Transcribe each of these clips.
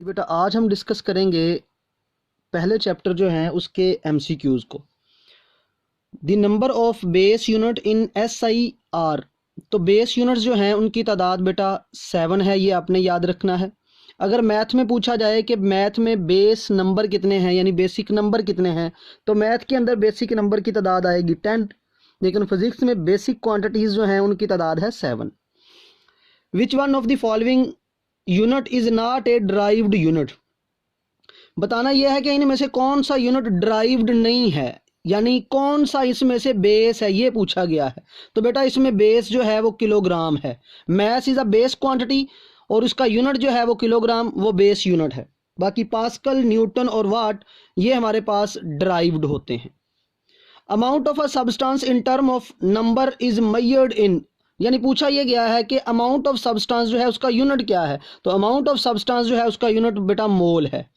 बेटा आज हम डिस्कस करेंगे पहले चैप्टर जो हैं उसके एमसीक्यूज़ को। The number of base unit in SI तो बेस यूनिट्स जो हैं उनकी तादाद बेटा 7 है, ये आपने याद रखना है। अगर मैथ में पूछा जाए कि मैथ में बेस नंबर कितने हैं यानी बेसिक नंबर कितने हैं, तो मैथ के अंदर बेसिक नंबर की तादाद आएगी 10, लेकिन फिजिक्स में बेसिक क्वांटिटीज़ जो हैं उनकी तादाद है 7। Which one of the following unit is not a derived unit. बताना यह है कि इनमें से कौन सा यूनिट ड्राइव्ड नहीं है, यानी कौन सा इसमें से बेस है, ये पूछा गया है। तो बेटा इसमें बेस जो है वो किलोग्राम है। Mass is a base quantity और उसका यूनिट जो है वो किलोग्राम, वो बेस यूनिट है। बाकी पास्कल, न्यूटन और वाट ये हमारे पास ड्राइव्ड होते हैं। Amount of a substance in term of number is measured in, यानी पूछा यह गया है कि अमाउंट ऑफ सब्सटेंस जो है उसका यूनिट क्या है। तो अमाउंट ऑफ सब्सटेंस जो है उसका यूनिट बेटा मोल है।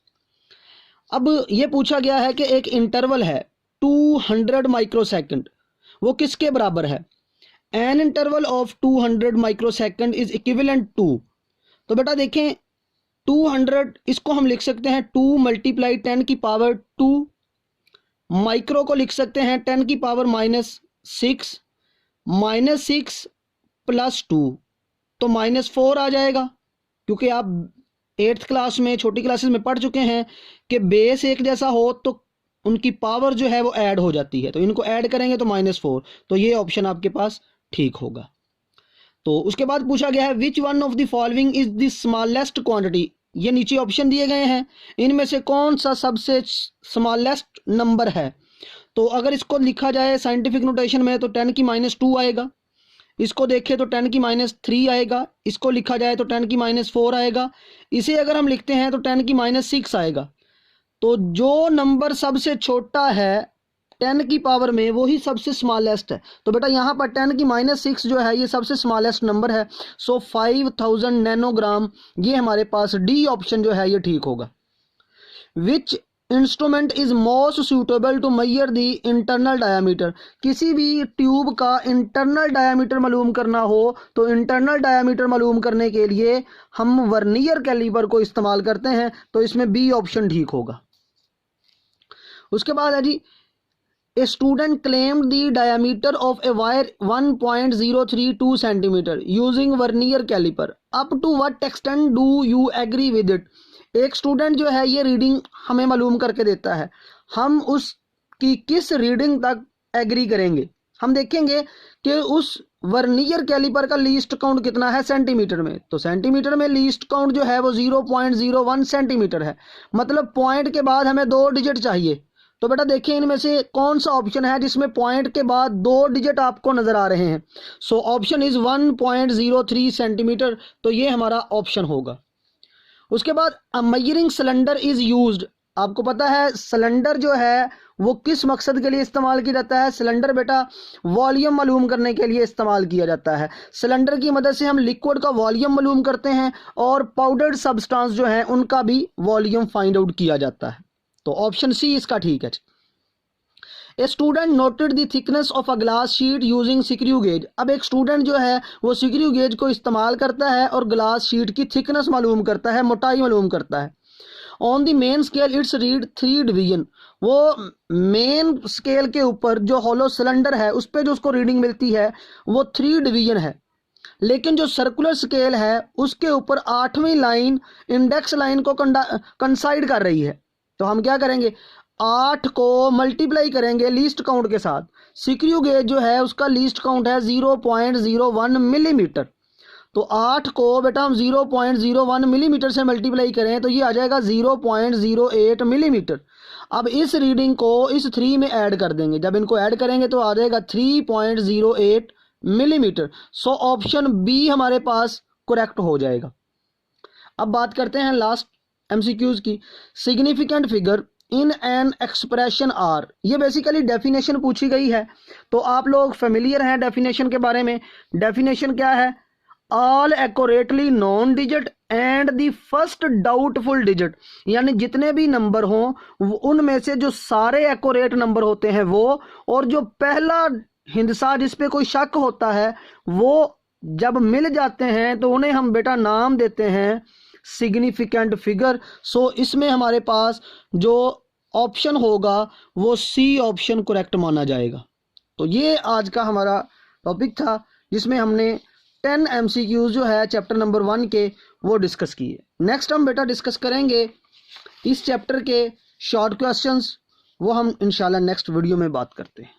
अब ये पूछा गया है कि एक इंटरवल है 200 माइक्रोसेकंड, वो किसके बराबर है। An interval of 200 microsecond is equivalent to. तो बेटा देखें 200 इसको हम लिख सकते हैं 2 × 10⁻², माइक्रो को लिख सकते हैं 10⁻⁻6, -6 + 2 तो -4 आ जाएगा, क्योंकि आप 8th क्लास में, छोटी क्लासेस में पढ़ चुके हैं कि बेस एक जैसा हो तो उनकी पावर जो है वो ऐड हो जाती है, तो इनको ऐड करेंगे तो -4, तो ये ऑप्शन आपके पास ठीक होगा। तो उसके बाद पूछा गया है which one of the following is the smallest quantity. ये नीचे ऑप्शन दिए गए हैं, इनमें से कौन सा सबसे स्मॉलेस्ट नंबर है। तो अगर इसको लिखा जाए साइंटिफिक नोटेशन में तो 10⁻² आएगा, इसको देखें तो 10⁻³ आएगा, इसको लिखा जाए तो 10⁻4 आएगा, इसे अगर हम लिखते हैं तो 10⁻6 आएगा। तो जो नंबर सबसे छोटा है 10 की पावर में वही सबसे स्मॉलेस्ट है। तो बेटा यहाँ पर 10⁻6 जो है ये सबसे स्मॉलेस्ट नंबर है। सो 5000 नैनोग्राम, ये हमारे पास डी ऑप्शन जो है ये ठीक होगा। Which instrument is most suitable to measure the internal diameter. किसी भी ट्यूब का इंटरनल डायामीटर मालूम करना हो तो इंटरनल डायामीटर मालूम करने के लिए हम वर्नियर कैलिपर को इस्तेमाल करते हैं, तो इसमें बी ऑप्शन ठीक होगा। उसके बाद है जी a student claimed the diameter of a wire 1.032 centimetre using vernier caliper, up to what extent do you agree with it. एक स्टूडेंट जो है ये रीडिंग हमें मालूम करके देता है, हम उसकी किस रीडिंग तक एग्री करेंगे। हम देखेंगे कि उस वर्नियर कैलिपर का लीस्ट काउंट कितना है सेंटीमीटर में, तो सेंटीमीटर में लीस्ट काउंट जो है वो 0.01 सेंटीमीटर है, मतलब पॉइंट के बाद हमें 2 डिजिट चाहिए। तो बेटा देखिए इनमें से कौन सा ऑप्शन है जिसमें पॉइंट के बाद 2 डिजिट आपको नजर आ रहे हैं। सो ऑप्शन इज 1.03 सेंटीमीटर, तो ये हमारा ऑप्शन होगा। उसके बाद a measuring cylinder is used. आपको पता है सिलेंडर जो है वो किस मकसद के लिए इस्तेमाल किया जाता है। सिलेंडर बेटा वॉल्यूम मालूम करने के लिए इस्तेमाल किया जाता है। सिलेंडर की मदद से हम लिक्विड का वॉल्यूम मालूम करते हैं और पाउडर्ड सब्सटेंस जो है उनका भी वॉल्यूम फाइंड आउट किया जाता है। तो ऑप्शन सी इसका ठीक है। A student noted the thickness of a glass sheet using screw gauge. अब एक स्टूडेंट जो है वो स्क्रू गेज को इस्तेमाल करता है और ग्लास शीट की थिकनेस मालूम करता है, मोटाई मालूम करता है। On the main scale it's read 3 division. वो मेन स्केल के ऊपर जो हॉलो सिलेंडर है उस पर जो उसको रीडिंग मिलती है वो 3 डिवीजन है, लेकिन जो सर्कुलर स्केल है उसके ऊपर 8वीं लाइन इंडेक्स लाइन को कंसाइड कर रही है। तो हम क्या करेंगे, 8 को मल्टीप्लाई करेंगे लीस्ट काउंट के साथ। स्क्रू गेज जो है उसका लीस्ट काउंट है 0.01 मिलीमीटर, तो 8 को बेटा हम 0.01 मिलीमीटर से मल्टीप्लाई करें तो ये आ जाएगा 0.08 मिलीमीटर। अब इस रीडिंग को इस 3 में ऐड कर देंगे, जब इनको ऐड करेंगे तो आ जाएगा 3.08 मिलीमीटर। सो ऑप्शन बी हमारे पास करेक्ट हो जाएगा। अब बात करते हैं लास्ट एमसीक्यूज की। Significant figure in an expression are, ये बेसिकली डेफिनेशन पूछी गई है, तो आप लोग फेमिलियर हैं डेफिनेशन के बारे में। डेफिनेशन क्या है, all accurately known digit and the first doubtful digit, यानी जितने भी नंबर हों उनमें से जो सारे एक्यूरेट नंबर होते हैं वो, और जो पहला हिंदसा जिस पे कोई शक होता है वो जब मिल जाते हैं तो उन्हें हम बेटा नाम देते हैं सिग्निफिकेंट फिगर। सो इसमें हमारे पास जो ऑप्शन होगा वो सी ऑप्शन करेक्ट माना जाएगा। तो ये आज का हमारा टॉपिक था जिसमें हमने 10 MCQs जो है चैप्टर नंबर 1 के वो डिस्कस किए। नेक्स्ट हम बेटा डिस्कस करेंगे इस चैप्टर के शॉर्ट क्वेश्चंस, वो हम इंशाल्लाह नेक्स्ट वीडियो में बात करते हैं।